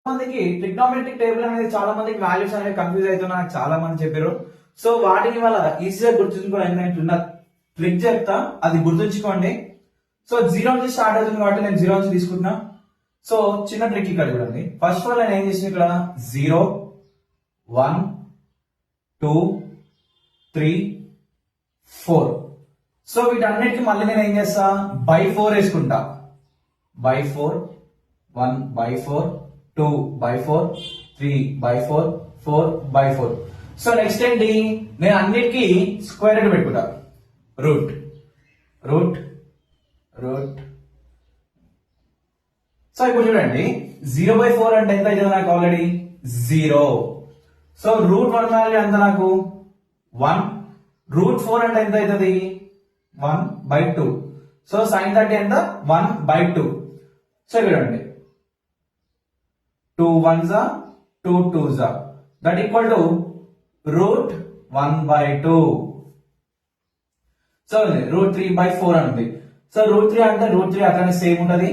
మందికి trigonometric table అనేది చాలా మందికి వాల్యూస్ అనేవి కన్ఫ్యూజ్ అవుతున్నా నాకు చాలా మంది చెప్పారు. సో వాటిని వాళ్ళ ఈజీగా గుర్తుంచుకోవడం ఏంటంటే ట్రిక్ చెప్తా, అది గుర్తుంచుకోండి. సో జీరో నుంచి స్టార్ట్ అవుతుంది కాబట్టి నేను జీరో నుంచి తీసుకుంటున్నా. సో చిన్న ట్రిక్ ఇక్కడ చూడండి. ఫస్ట్ ఆఫ్ ఆల్ నేను ఏం చేసిన ఇక్కడ 0 1 2 3 4. సో వీటన్నిటికి మళ్ళీ నేను ఏం చేస్తా, బై 4 వేసుకుంటా. By 4 1 by 4 2 by 4 3 by 4 4 by 4. So next ఏంటి, నేను అన్నిటికీ స్క్వేర్ రూట్ పెట్టుకుంటా. Root root root. సో ఇప్పుడు చూడండి 0/4 అంటే ఎంత అవుతుంది నాకు ఆల్రెడీ 0. సో రూట్ 1 వాల్యూ ఎంత నాకు 1. రూట్ 4 అంటే ఎంత అవుతుంది 1/2. సో sin 30 ఎంత 1/2. సో చూడండి 2 1s 2 2s that equal to root 1/2. So root 3/4 అని ఉంది. సో రూట్ 3 అంటే రూట్ 3 అట్లానే సేమ్ ఉంటది.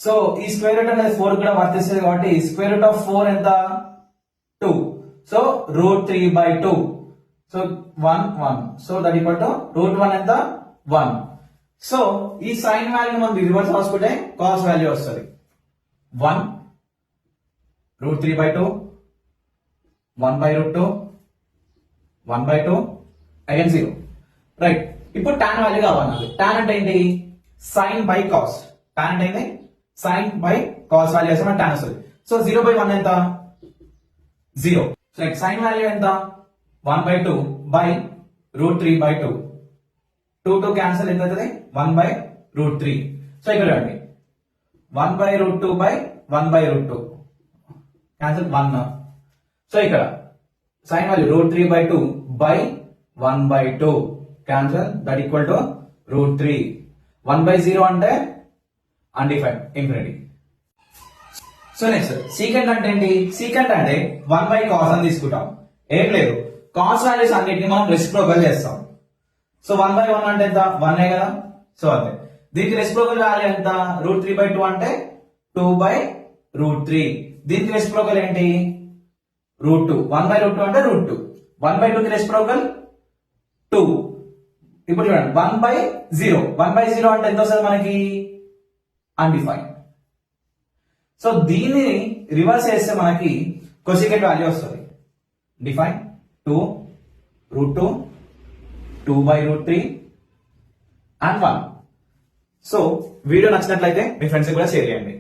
సో ఈ స్క్వేర్ రూట్ అనేది 4 కూడా వర్తిస్తుంది కాబట్టి స్క్వేర్ రూట్ ఆఫ్ 4 ఎంత 2. So root 3/2. So 1 1. So that equal to root 1 ఎంత 1. సో ఈ సైన్ వాల్యూ మనం రివర్స్ రాసుకుంటే కాస్ వాల్యూ వస్తుంది 1 రూట్ 3/2 1/2 1/2 అగైన్ 0. రైట్. ఇప్పుడు tan వాల్యూ కావాలి నాకు. tan అంటే ఏంటి, సైన్ బై కాస్. tan అంటే ఏంటి, సైన్ బై కాస్ వాల్యూ వేస్తే మనకు tan వస్తుంది. సో 0/1 ఎంత 0. సో సైన్ వాల్యూ ఎంత 1/2 బై రూట్ 3/2. 2 2 క్యాన్సల్ ఎంత అవుతుంది 1/√3. సో ఇక్కడ రండి 1/√2 బై 1/√2 క్యాన్సల్ 1. సో ఇక్కడ sign value root 3/2 by 1/2 cancel that equal to root 3. 1/0 అంటే undefined infinity. So next secant అంటే ఏంటి, సీకెంట్ అంటే 1/cos అని తీసుకుంటాం. ఏం లేదు, కాస్ వాల్యూస్ అన్నిటిని మనం రెసిప్రోకల్ చేస్తాం. సో 1/1 అంటే ఎంత 1 కదా. సో అంతే. దీనికి రెసిప్రోకల్ వాల్యూ ఎంత రూట్ 3/2 అంటే 2/√3. దీనికి రెసిప్రోకల్ ఏంటి రూట్ 2. 1/√2 అంటే రూట్ 2. 1/2 కి రెసిప్రోకల్ 2. ఇప్పుడు చూడండి 1/0. 1/0 అంటే ఎంత వస్తుంది మనకి అన్డిఫైన్డ్. సో దీన్ని రివర్స్ చేస్తే మనకి కొసికెంట్ వాల్యూ వస్తుంది define 2 root 2 2/√3 and 1. So video నచ్చినట్లయితే మీ ఫ్రెండ్స్ కూడా షేర్ చేయండి.